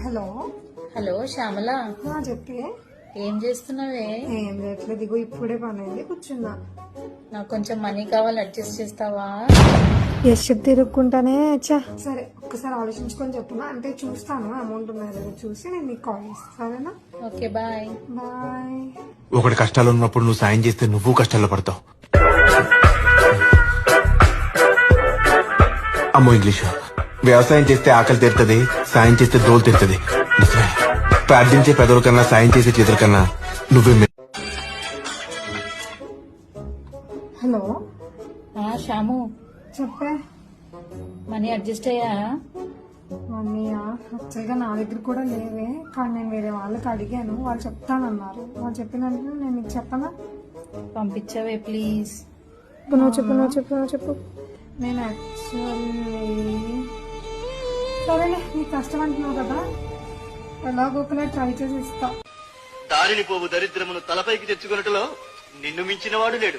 Hello hello Shyamala, చెప్పి. ఏం చేస్తున్నావే? ఏం చేయట్లేదు, ఇగో ఇప్పుడే పని అయింది, కూర్చున్నా. నాకు కొంచెం మనీ కావాలి, అడ్జస్ట్ చేస్తావా? ఎస్షిప్ తిరుక్కుంటానే. సరే ఒక్కసారి ఆలోచించుకొని చెప్పున్నా, అంటే చూస్తాను అమౌంట్ ఉన్నది లేదా చూసి నేను నీకు కాల్ చేస్తాను, సరేనా? Okay bye. బాయ్. ఒకటి కష్టాలు ఉన్నప్పుడు నువ్వు సాయం చేస్తే నువ్వు కష్టాల్లో పడతావు. అమ్మో ఇంగ్లీషు. వ్యవసాయం చేస్తే ఆకలి తీరుతుంది, సాయం చేస్తే దోలు తీరుతుంది. నిజమే. ప్రార్థించే పెదవుల కన్నా సాయం చేసే చేతుల కన్నా నువ్వే. హలో శ్యాము, చెప్పే. మనీ అడ్జస్ట్ అయ్యా? అన్నయ్య యాక్చువల్గా నా దగ్గర కూడా లేవే, కానీ నేను వేరే వాళ్ళకి అడిగాను, వాళ్ళు చెప్తానన్నారు. వాళ్ళు చెప్పినట్టు నేను నీకు చెప్పనా? పంపించవే ప్లీజ్. నువ్వు చెప్పు. నేను యాక్చువల్లీ సరేలే, నీకు కష్టం అంటున్నావు కదా, ఎలాగోకలా ట్రై చేసి ఇస్తా. దారిని పోవు దరిద్రమును తలపైకి తెచ్చుకున్నట్టులో నిన్ను మించిన వాడు లేడు.